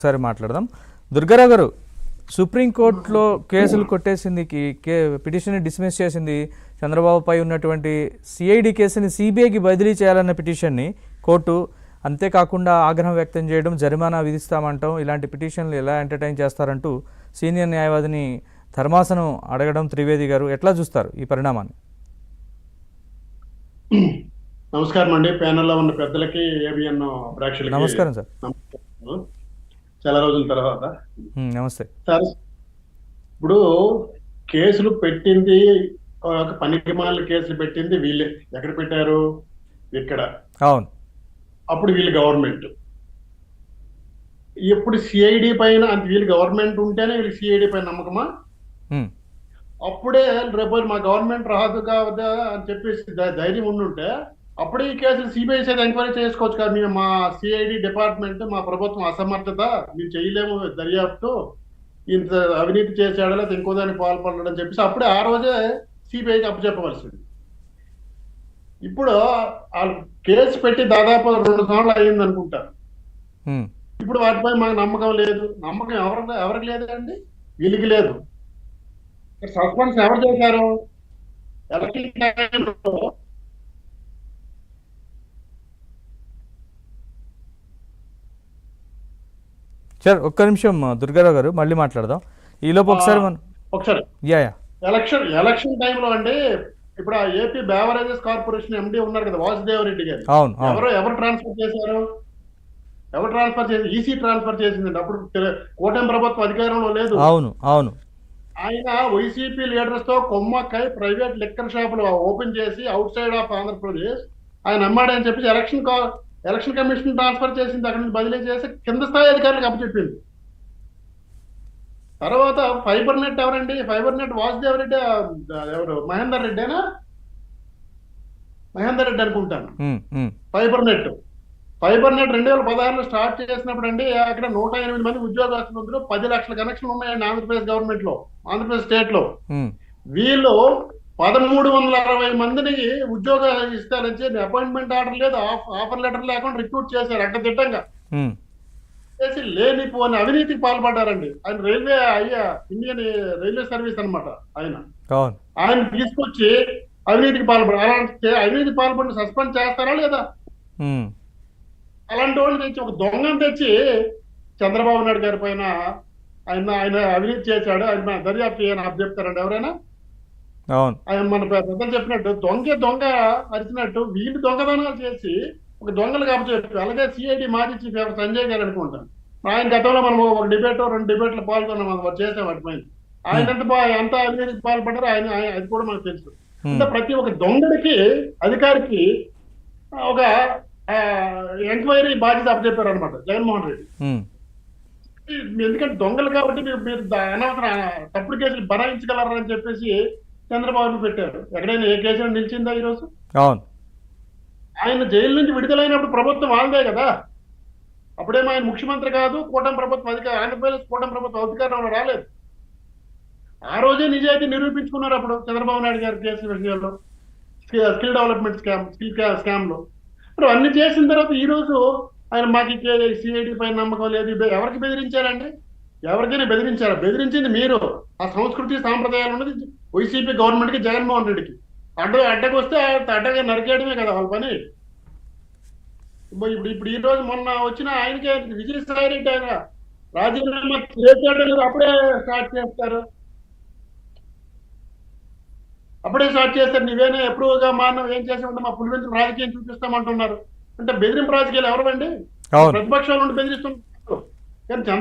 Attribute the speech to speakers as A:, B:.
A: సరే మాట్లాడదాం. దుర్గారావు గారు, సుప్రీంకోర్టులో కేసులు కొట్టేసింది, పిటిషన్ డిస్మిస్ చేసింది. చంద్రబాబుపై ఉన్నటువంటి సిఐడి కేసుని సిబిఐకి బదిలీ చేయాలన్న పిటిషన్ని కోర్టు, అంతేకాకుండా ఆగ్రహం వ్యక్తం చేయడం, జరిమానా విధిస్తామంటాం, ఇలాంటి పిటిషన్లు ఎలా ఎంటర్టైన్ చేస్తారంటూ సీనియర్ న్యాయవాదిని ధర్మాసనం అడగడం త్రివేది గారు, ఎట్లా చూస్తారు ఈ పరిణామాన్ని?
B: నమస్కారం అండి, ప్యానెల్లో ఉన్న పెద్దలకి, ఏబిఎన్ ప్రేక్షకులకి
A: నమస్కారం సార్.
B: చాలా రోజుల తర్వాత.
A: నమస్తే
B: సార్, ఇప్పుడు కేసులు పెట్టింది ఒక పనికిమాల కేసులు పెట్టింది వీళ్ళే. ఎక్కడ పెట్టారు? ఇక్కడ.
A: అవును.
B: అప్పుడు వీళ్ళు గవర్నమెంట్. ఇప్పుడు సిఐడి పైన వీళ్ళు గవర్నమెంట్ ఉంటేనే వీళ్ళు సిఐడి పైన నమ్మకమా? అప్పుడే రేపు మా గవర్నమెంట్ రాదు కావద్దా అని చెప్పేసి ధైర్యం ఉండుంటే అప్పుడే ఈ కేసులు సిబిఐ ఎంక్వైరీ చేసుకోవచ్చు కదా. మేము మా సిఐడి డిపార్ట్మెంట్, మా ప్రభుత్వం అసమర్థత, మేము చేయలేము దర్యాప్తు, ఇంత అవినీతి చేసాడో లేదా ఇంకో దానికి పాల్పడడం చెప్పేసి అప్పుడే ఆ రోజే సిబిఐకి అప్పచెప్పవలసింది. ఇప్పుడు వాళ్ళు కేసు పెట్టి దాదాపు 2 సంవత్సరాలు అయ్యింది అనుకుంటారు. ఇప్పుడు వాటిపై మాకు నమ్మకం లేదు. నమ్మకం ఎవరికి లేదండి? వీళ్ళకి లేదు. సస్పెన్స్ ఎవరు చేశారు? ఎలక్షన్ టైంలో
A: సార్ ఒక్క నిమిషం దుర్గారావు గారు, మళ్ళీ మాట్లాడదాం ఈలోపు ఒకసారి
B: ఎలక్షన్ టైంలో అండి. ఇప్పుడు ఆ ఏపీ బేవరేజెస్ కార్పొరేషన్ ఎండి ఉన్నారు కదా, వాసుదేవరెడ్డి గారు. ఎవరు ట్రాన్స్ఫర్ చేశారు? ఎవరు ట్రాన్స్ఫర్ చేసి? ఈసీ ట్రాన్స్ఫర్ చేసిందండి. అప్పుడు కూటమి ప్రభుత్వం అధికారంలో లేదు.
A: అవును.
B: ఆయన వైసీపీ లీడర్స్ తో కొమ్మక్కై ప్రైవేట్ లిక్కర్ షాపులు ఓపెన్ చేసి అవుట్ సైడ్ ఆఫ్ ఆంధ్రప్రదేశ్ ఆయన అమ్మాడని చెప్పి ఎలక్షన్ కమిషన్ ట్రాన్స్ఫర్ చేసింది. అక్కడి నుంచి బదిలీ చేసి కింద స్థాయి అధికారులకు అప్పచెప్పింది. తర్వాత ఫైబర్ నెట్ ఎవరండి? ఫైబర్ నెట్ వాసుదేవరెడ్డి, ఎవరు? మహేందర్ రెడ్డేనా? మహేందర్ రెడ్డి అనుకుంటాను. ఫైబర్ నెట్ 2016లో స్టార్ట్ చేసినప్పుడు అండి, అక్కడ 108 మంది ఉద్యోగస్తులు, 10 లక్షల కనెక్షన్లు ఉన్నాయండి ఆంధ్రప్రదేశ్ గవర్నమెంట్ లో, ఆంధ్రప్రదేశ్ స్టేట్ లో. వీళ్ళు 1360 మందిని ఉద్యోగాలు ఇస్తారని చెప్పి అపాయింట్మెంట్ ఆర్డర్ లేదు, ఆఫర్ లెటర్ లేకుండా రిక్రూట్ చేశారు అడ్డదిడ్డంగా చేసి లేనిపోని అవినీతికి పాల్పడ్డారండి. ఆయన ఇండియన్ రైల్వే సర్వీస్ అనమాట. ఆయన తీసుకొచ్చి అవినీతికి పాల్పడారు. అలాంటి అవినీతి పాల్పడిన సస్పెండ్ చేస్తారా లేదా? అలాంటి వాళ్ళు తెచ్చి ఒక దొంగను తెచ్చి చంద్రబాబు నాయుడు గారి పైన ఆయన అవినీతి చేశాడు, ఆయన దర్యాప్తు చేయని చెప్తారండి ఎవరైనా? ఆయన మన పెద్దలు చెప్పినట్టు దొంగ అరిచినట్టు వీళ్ళు దొంగదనాలు చేసి ఒక దొంగలు కాబట్టి. అలాగే సిఐడి మాజీ చీఫ్ సంజయ్ గారు అనుకుంటాను. ఆయన గతంలో మనం ఒక డిబేట్ 2 డిబేట్లు పాల్గొన్నాం, మనం చేసాం వాటి పైన. ఆయన ఎంత అవినీతికి పాల్పడ్డారో ఆయన అది కూడా మనకు తెలుసు. అంటే ప్రతి ఒక్క దొంగడికి, అధికారికి ఒక ఎంక్వైరీ బాధ్యత అప్పచెప్పారు అనమాట జగన్మోహన్ రెడ్డి. ఎందుకంటే దొంగలు కాబట్టి మీరు అనవసర తప్పుడు కేసులు బనాయించగలరని చెప్పేసి చంద్రబాబు పెట్టారు. ఎక్కడైనా ఏ కేసులో నిలిచిందా ఈరోజు? ఆయన జైలు నుంచి విడుదలైనప్పుడు ప్రభుత్వం వాళ్ళదే కదా. అప్పుడేమో ఆయన ముఖ్యమంత్రి కాదు, కూటమి ప్రభుత్వం ఆంధ్రప్రదేశ్ కూటమి ప్రభుత్వం అధికారంలో రాలేదు. ఆ రోజే నిజాయితీ నిరూపించుకున్నారు అప్పుడు చంద్రబాబు నాయుడు గారి కేసు విషయంలో, స్కిల్ డెవలప్మెంట్ స్కామ్ లో. ఇప్పుడు అన్ని చేసిన తర్వాత ఈ రోజు ఆయన మాకు సిఐడి పైన నమ్మకం లేదు. ఎవరికి బెదిరించారండి? ఎవరికైనా బెదిరించారా? బెదిరించింది మీరు. ఆ సంస్కృతి సాంప్రదాయాలు ఉన్నది వైసీపీ గవర్నమెంట్ కి, జగన్మోహన్ రెడ్డికి. అడ్డకొస్తే అడ్డగా నరికేయడమే కదా వాళ్ళ పని. ఇప్పుడు ఈ రోజు మొన్న వచ్చిన ఆయనకే విజయసాయి రెడ్డి ఆయన రాజీనామా చేశాడు, అప్పుడే స్టార్ట్ చేస్తారు. నువ్వేనా ఎప్పుడుగా మానవ ఏం చేసి ఉంటే మా పులివెందులు రాజకీయం చూపిస్తామంటున్నారు. అంటే బెదిరింపు రాజకీయాలు ఎవరండి? ప్రతిపక్షాల నుండి బెదిరిస్తున్నారు. కానీ